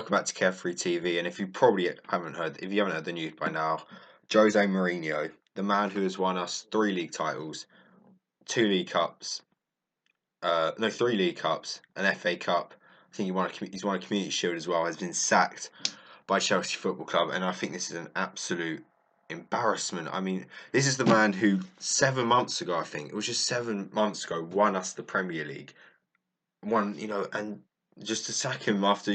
welcome back to Carefree TV. And if you haven't heard the news by now, Jose Mourinho, the man who has won us 3 league titles, 2 league cups, no, 3 league cups, an FA Cup. I think he's won a Community Shield as well. Has been sacked by Chelsea Football Club, and I think this is an absolute embarrassment. I mean, this is the man who 7 months ago, I think it was just 7 months ago, won us the Premier League. And just to sack him after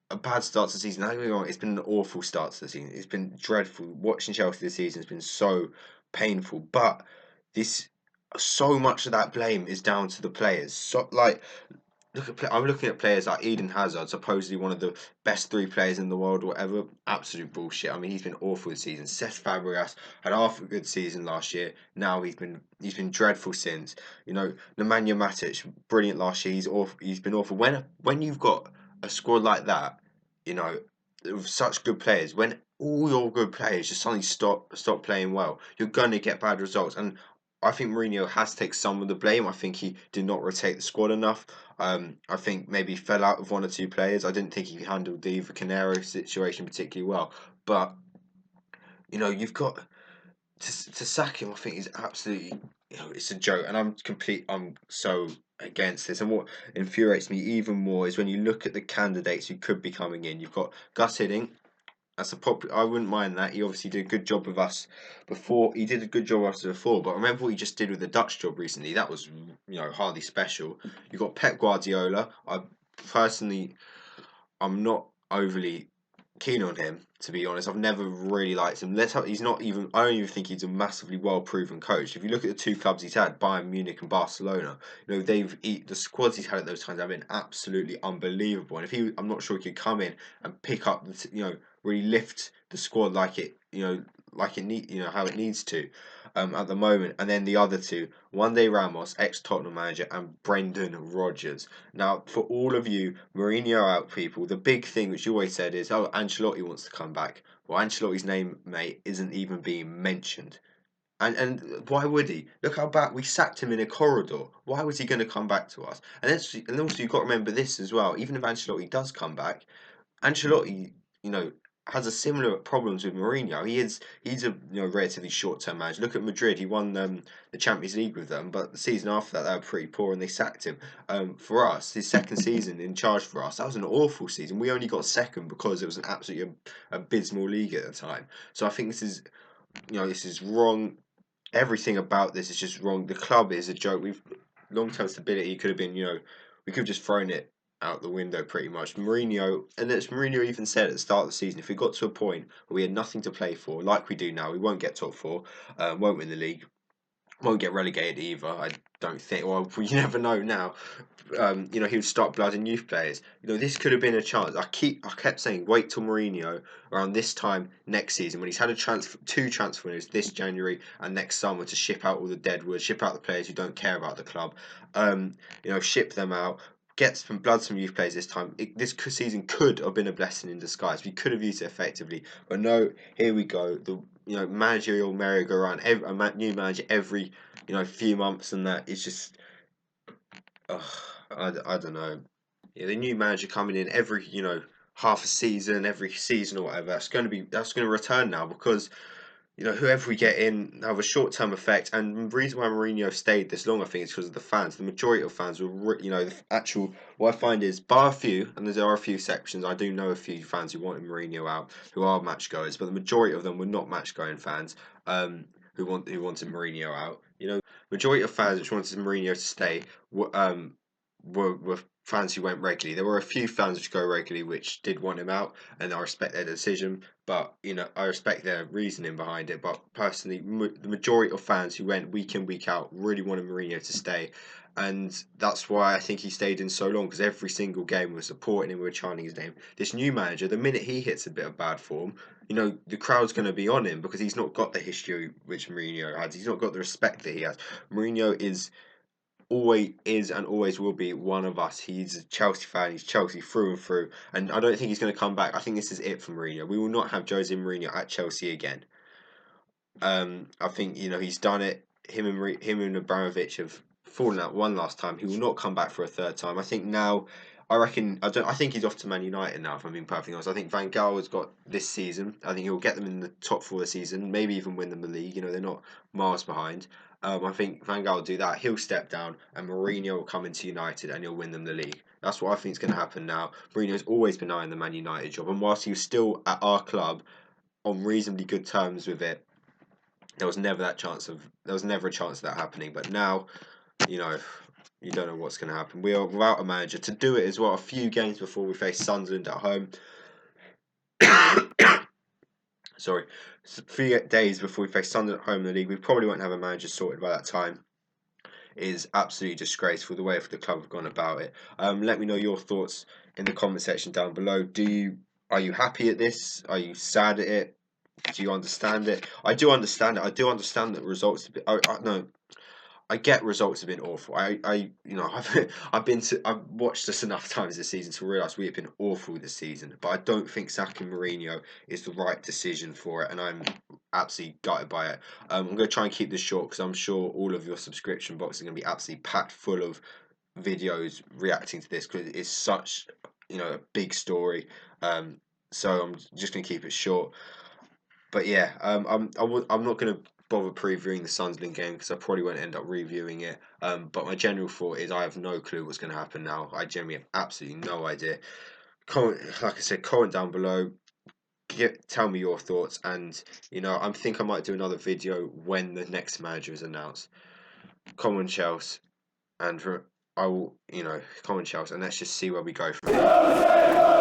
a bad start to the season. Don't get me wrong, it's been an awful start to the season. It's been dreadful. Watching Chelsea this season has been so painful. But this, so much of that blame is down to the players. So, like, I'm looking at players like Eden Hazard, supposedly one of the best 3 players in the world, or whatever. Absolute bullshit. I mean, he's been awful this season. Cesc Fabregas had half a good season last year. Now he's been dreadful since. Nemanja Matic, brilliant last year. He's awful. He's been awful. When you've got a squad like that, with such good players, when all your good players just suddenly stop playing well, you're gonna get bad results. And I think Mourinho has to take some of the blame. I think he did not rotate the squad enough. I think maybe he fell out with 1 or 2 players. I didn't think he handled the Canero situation particularly well. But you've got to sack him. I think is absolutely, it's a joke, and I'm so against this. And what infuriates me even more is when you look at the candidates who could be coming in. You've got Gus Hiddink. I wouldn't mind that. He obviously did a good job with us before. He did a good job with us before, but remember what he just did with the Dutch job recently. That was, hardly special. You got Pep Guardiola. I'm not overly keen on him, to be honest. I've never really liked him. He's not even. I don't even think he's a massively well-proven coach. If you look at the 2 clubs he's had, Bayern Munich and Barcelona, the squads he's had at those times have been absolutely unbelievable. And I'm not sure he could come in and pick up really lift the squad how it needs to, at the moment. And then the other 2, Juande Ramos, ex-Tottenham manager, and Brendan Rodgers. Now, for all of you Mourinho out people, the big thing which you always said is, oh, Ancelotti wants to come back. Well, Ancelotti's name, mate, isn't even being mentioned. And why would he? Look how bad we sacked him in a corridor. Why was he going to come back to us? And also you've got to remember this as well. Even if Ancelotti does come back, Ancelotti, has a similar problems with Mourinho. He's a relatively short term manager. Look at Madrid. He won the Champions League with them, but the season after that they were pretty poor and they sacked him. For us, his second season in charge for us, that was an awful season. We only got second because it was an absolutely abysmal league at the time. So I think this is wrong. Everything about this is just wrong. The club is a joke. Long term stability could have been, we could have just thrown it out the window pretty much. Mourinho, and as Mourinho even said at the start of the season, if we got to a point where we had nothing to play for, like we do now, we won't get top 4, won't win the league, won't get relegated either. I don't think. Well, you never know now. He would start blooding youth players. This could have been a chance. I kept saying, wait till Mourinho around this time next season when he's had 2 transfer windows this January and next summer to ship out all the deadwood, ship out the players who don't care about the club. Ship them out. Get some youth players this time. This season could have been a blessing in disguise. We could have used it effectively, but no. Here we go. The managerial merry-go-round. A new manager every few months, and that is just. I don't know. Yeah, the new manager coming in every half a season, every season or whatever. That's going to return now because whoever we get in have a short-term effect. And the reason why Mourinho stayed this long, I think, is because of the fans. The majority of fans were, what I find is, bar a few, and there are a few exceptions. I do know a few fans who wanted Mourinho out, who are match goers, but the majority of them were not match going fans. Who wanted Mourinho out. Majority of fans which wanted Mourinho to stay were fans who went regularly. There were a few fans which go regularly which did want him out, and I respect their decision. But I respect their reasoning behind it. But personally, the majority of fans who went week in week out really wanted Mourinho to stay, and that's why I think he stayed in so long because every single game we were supporting him, we were chanting his name. This new manager, the minute he hits a bit of bad form, the crowd's going to be on him because he's not got the history which Mourinho has. He's not got the respect that he has. Mourinho always is and always will be one of us. He's a Chelsea fan. He's Chelsea through and through, and I don't think he's going to come back. I think this is it for Mourinho. We will not have Jose Mourinho at Chelsea again. I think he's done it. Him and Abramovich have fallen out one last time. He will not come back for a third time. I think now, I reckon I think he's off to Man United now. If I'm being perfectly honest, I think Van Gaal has got this season. I think he'll get them in the top four of the season, maybe even win them the league. You know, they're not miles behind. I think Van Gaal will do that. He'll step down, and Mourinho will come into United, and he'll win them the league. That's what I think is going to happen now. Mourinho's always been eyeing the Man United job, and whilst he was still at our club on reasonably good terms with it, there was never a chance of that happening. But now, you know, you don't know what's going to happen. We are without a manager to do it as well. A few games before we face Sunderland at home. Sorry, a few days before we face Sunderland at home in the league. We probably won't have a manager sorted by that time. It is absolutely disgraceful the way the club have gone about it. Let me know your thoughts in the comment section down below. Are you happy at this? Are you sad at it? Do you understand it? I do understand it. I do understand that results. No, I get results have been awful. I've watched this enough times this season to realise we have been awful this season. But I don't think sacking Mourinho is the right decision for it, and I'm absolutely gutted by it. I'm going to try and keep this short because I'm sure all of your subscription boxes are going to be absolutely packed full of videos reacting to this because it's such a big story. So I'm just going to keep it short. But yeah, I'm not going to bother previewing the Sunderland game because I probably won't end up reviewing it. But my general thought is I have no clue what's going to happen now. I genuinely have absolutely no idea. Like I said, comment down below. Tell me your thoughts, and I think I might do another video when the next manager is announced. Comment Chelsea, and I will comment Chelsea, and let's just see where we go from here.